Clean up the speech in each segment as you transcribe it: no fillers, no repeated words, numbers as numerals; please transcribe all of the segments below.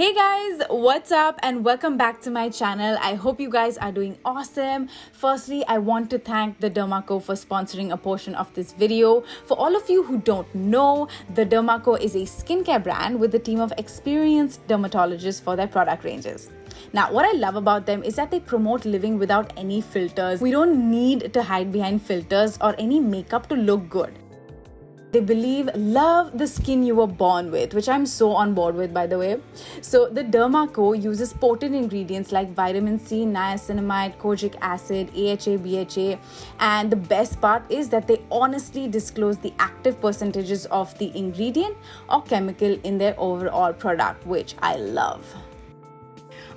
Hey guys, what's up and welcome back to my channel. I hope you guys are doing awesome. Firstly, I want to thank the Derma for sponsoring a portion of this video. For all of you who don't know, the Derma is a skincare brand with a team of experienced dermatologists for their product ranges. Now, what I love about them is that they promote living without any filters. We don't need to hide behind filters or any makeup to look good. They love the skin you were born with, which I'm so on board with, by the way. So the Derma uses potent ingredients like vitamin C, niacinamide, kojic acid, AHA, BHA, and the best part is that they honestly disclose the active percentages of the ingredient or chemical in their overall product, which I love.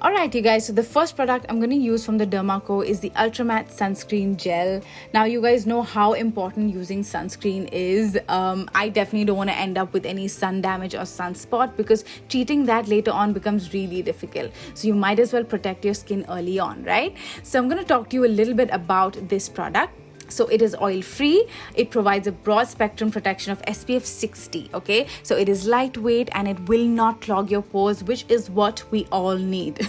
Alright you guys, so the first product I'm going to use from the Derma is the Ultra Matte Sunscreen Gel. Now you guys know how important using sunscreen is. I definitely don't want to end up with any sun damage or sunspot because treating that later on becomes really difficult. So you might as well protect your skin early on, right? So I'm going to talk to you a little bit about this product. So it is oil-free, it provides a broad spectrum protection of SPF 60, okay? So it is lightweight and it will not clog your pores, which is what we all need.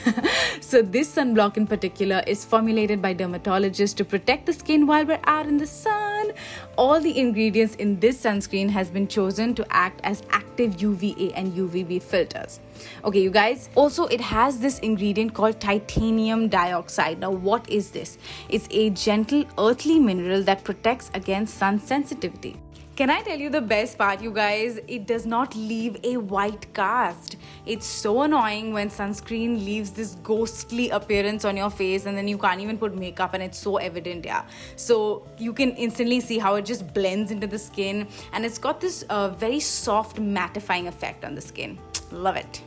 So this sunblock in particular is formulated by dermatologists to protect the skin while we're out in the sun. All the ingredients in this sunscreen has been chosen to act as active UVA and UVB filters. Okay, you guys, also it has this ingredient called titanium dioxide. Now, what is this? It's a gentle earthly mineral that protects against sun sensitivity. Can I tell you the best part, you guys? It does not leave a white cast. It's so annoying when sunscreen leaves this ghostly appearance on your face and then you can't even put makeup and it's so evident, yeah. So you can instantly see how it just blends into the skin and it's got this very soft mattifying effect on the skin. Love it.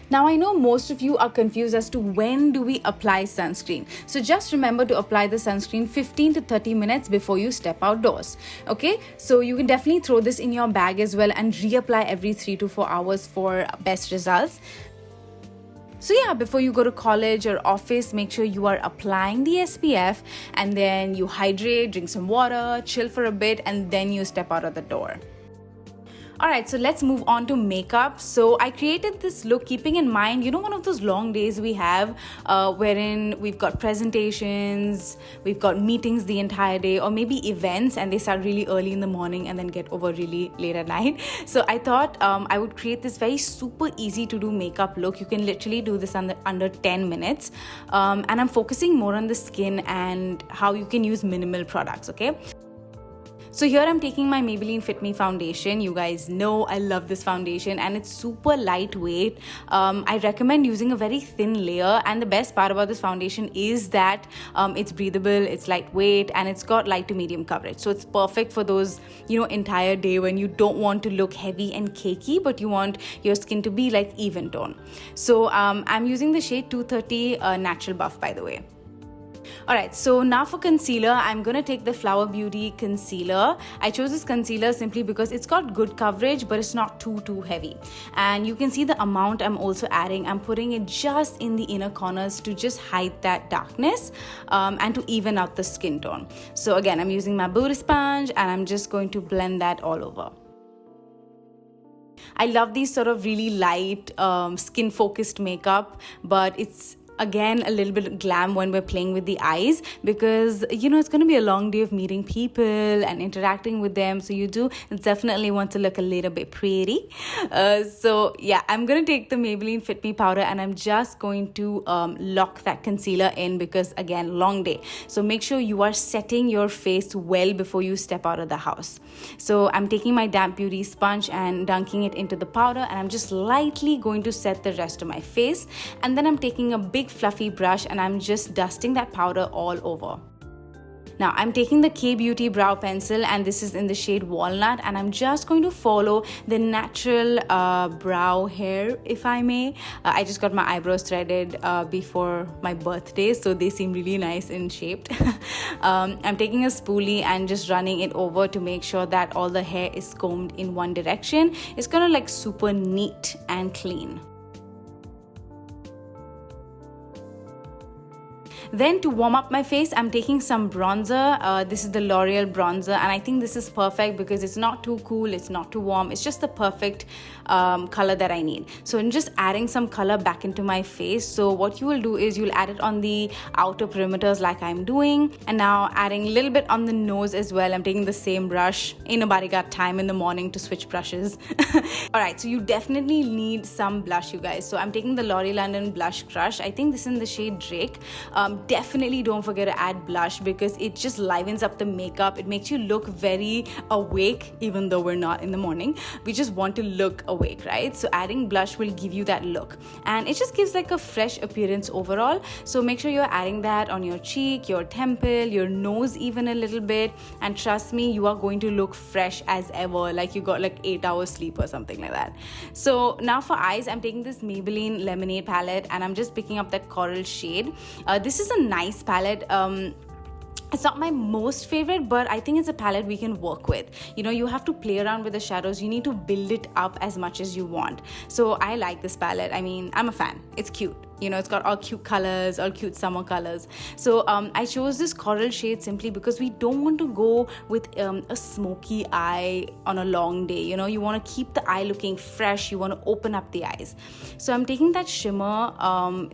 Now, I know most of you are confused as to when do we apply sunscreen. So just remember to apply the sunscreen 15 to 30 minutes before you step outdoors. Okay, so you can definitely throw this in your bag as well and reapply every 3 to 4 hours for best results. So yeah, before you go to college or office, make sure you are applying the SPF and then you hydrate, drink some water, chill for a bit, and then you step out of the door. Alright, so let's move on to makeup. So I created this look keeping in mind, you know, one of those long days we have wherein we've got presentations, we've got meetings the entire day, or maybe events and they start really early in the morning and then get over really late at night. So I thought I would create this very super easy to do makeup look. You can literally do this under 10 minutes. And I'm focusing more on the skin and how you can use minimal products, okay? So here I'm taking my Maybelline Fit Me foundation. You guys know I love this foundation and it's super lightweight. I recommend using a very thin layer, and the best part about this foundation is that it's breathable, it's lightweight, and it's got light to medium coverage. So it's perfect for those, you know, entire day when you don't want to look heavy and cakey, but you want your skin to be like even tone. So I'm using the shade 230 Natural Buff, by the way. Alright, so now for concealer, I'm going to take the Flower Beauty concealer. I chose this concealer simply because it's got good coverage, but it's not too heavy. And you can see the amount I'm also adding. I'm putting it just in the inner corners to just hide that darkness and to even out the skin tone. So again, I'm using my beauty sponge and I'm just going to blend that all over. I love these sort of really light skin focused makeup, but it's again a little bit glam when we're playing with the eyes because, you know, it's going to be a long day of meeting people and interacting with them, so you do definitely want to look a little bit pretty. So yeah, I'm going to take the Maybelline Fit Me powder and I'm just going to lock that concealer in because again, long day. So make sure you are setting your face well before you step out of the house. So I'm taking my damp beauty sponge and dunking it into the powder and I'm just lightly going to set the rest of my face, and then I'm taking a big fluffy brush and I'm just dusting that powder all over. Now I'm taking the K-Beauty brow pencil and this is in the shade Walnut, and I'm just going to follow the natural brow hair, if I may. I just got my eyebrows threaded before my birthday, so they seem really nice and shaped. I'm taking a spoolie and just running it over to make sure that all the hair is combed in one direction. It's gonna like super neat and clean. Then to warm up my face, I'm taking some bronzer. This is the L'Oreal bronzer, and I think this is perfect because it's not too cool, it's not too warm, it's just the perfect color that I need. So I'm just adding some color back into my face. So what you will do is you'll add it on the outer perimeters like I'm doing, and now adding a little bit on the nose as well. I'm taking the same brush. Ain't nobody got time in the morning to switch brushes. Alright, so you definitely need some blush, you guys. So I'm taking the L'Oreal London Blush Crush. I think this is in the shade Drake. Definitely don't forget to add blush because it just livens up the makeup. It makes you look very awake, even though we're not in the morning. We just want to look awake, right? So adding blush will give you that look, and it just gives like a fresh appearance overall. So make sure you're adding that on your cheek, your temple, your nose even a little bit, and trust me, you are going to look fresh as ever, like you got like 8 hours sleep or something like that. So now for eyes, I'm taking this Maybelline Lemonade palette, and I'm just picking up that coral shade. This is a nice palette. It's not my most favorite, but I think it's a palette we can work with. You know, you have to play around with the shadows. You need to build it up as much as you want. So I like this palette. I mean, I'm a fan. It's cute. You know, it's got all cute colors, all cute summer colors. So I chose this coral shade simply because we don't want to go with a smoky eye on a long day. You know, you want to keep the eye looking fresh. You want to open up the eyes. So I'm taking that shimmer.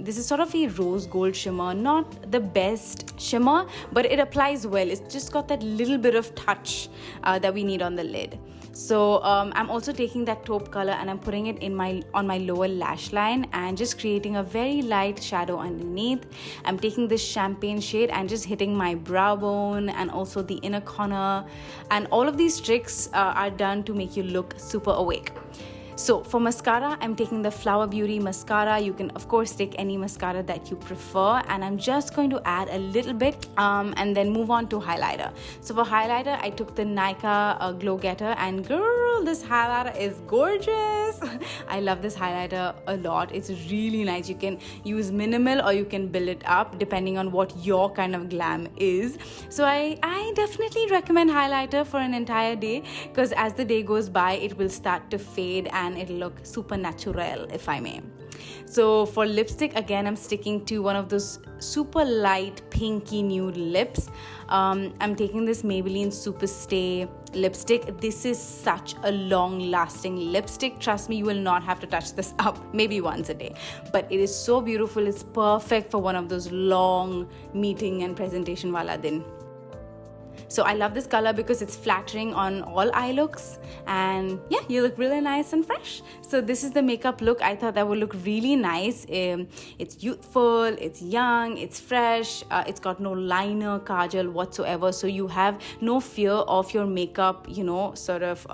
This is sort of a rose gold shimmer. Not the best shimmer, but it applies well. It's just got that little bit of touch that we need on the lid. So I'm also taking that taupe color and I'm putting it in on my lower lash line and just creating a very light shadow underneath. I'm taking this champagne shade and just hitting my brow bone and also the inner corner, and all of these tricks are done to make you look super awake. So for mascara, I'm taking the Flower Beauty mascara. You can of course take any mascara that you prefer, and I'm just going to add a little bit and then move on to highlighter. So for highlighter, I took the Nykaa Glow Getter, and girl, this highlighter is gorgeous. I love this highlighter a lot. It's really nice. You can use minimal or you can build it up depending on what your kind of glam is. So I definitely recommend highlighter for an entire day, because as the day goes by, it will start to fade and it'll look super natural, if I may. So for lipstick, again, I'm sticking to one of those super light pinky nude lips. I'm taking this Maybelline Super Stay lipstick. This is such a long-lasting lipstick. Trust me, you will not have to touch this up maybe once a day. But it is so beautiful. It's perfect for one of those long meeting and presentation wala din. So I love this color because it's flattering on all eye looks, and yeah, you look really nice and fresh. So this is the makeup look. I thought that would look really nice. It's youthful, it's young, it's fresh, it's got no liner, kajal whatsoever, so you have no fear of your makeup, you know, sort of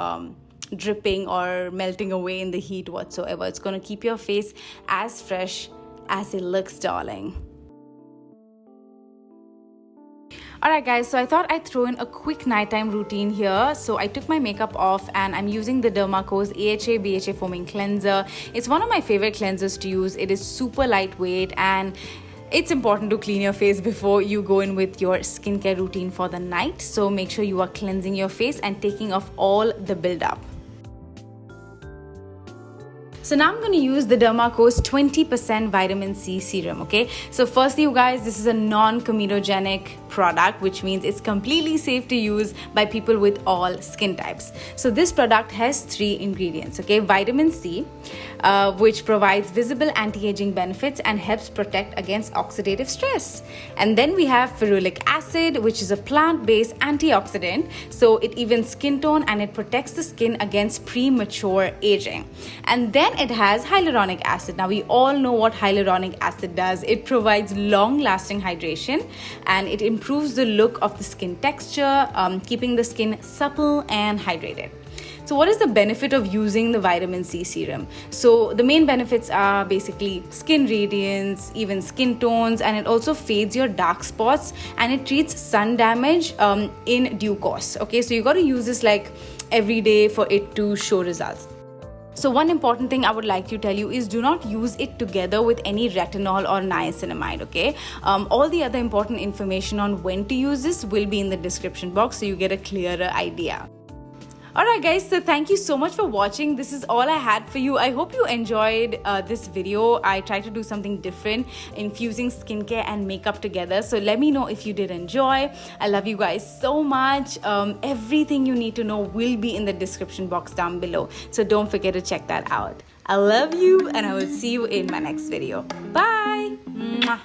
dripping or melting away in the heat whatsoever. It's going to keep your face as fresh as it looks, darling. Alright guys, so I thought I'd throw in a quick nighttime routine here. So I took my makeup off and I'm using the Dermaco's AHA BHA Foaming Cleanser. It's one of my favorite cleansers to use. It is super lightweight, and it's important to clean your face before you go in with your skincare routine for the night. So make sure you are cleansing your face and taking off all the buildup. So now I'm going to use the Dermaco's 20% vitamin C serum, okay? So firstly, you guys, this is a non-comedogenic product, which means it's completely safe to use by people with all skin types. So this product has 3 ingredients, okay? Vitamin C, which provides visible anti-aging benefits and helps protect against oxidative stress. And then we have ferulic acid, which is a plant-based antioxidant. So it evens skin tone and it protects the skin against premature aging. And then it has hyaluronic acid. Now we all know what hyaluronic acid does. It provides long-lasting hydration and it improves the look of the skin texture, keeping the skin supple and hydrated. So what is the benefit of using the vitamin C serum? So the main benefits are basically skin radiance, even skin tones, and it also fades your dark spots and it treats sun damage in due course. Okay, so you got to use this like every day for it to show results. So one important thing I would like to tell you is do not use it together with any retinol or niacinamide, okay? All the other important information on when to use this will be in the description box so you get a clearer idea. Alright guys, so thank you so much for watching. This is all I had for you. I hope you enjoyed this video. I tried to do something different, infusing skincare and makeup together. So let me know if you did enjoy. I love you guys so much. Everything you need to know will be in the description box down below. So don't forget to check that out. I love you and I will see you in my next video. Bye! Mwah.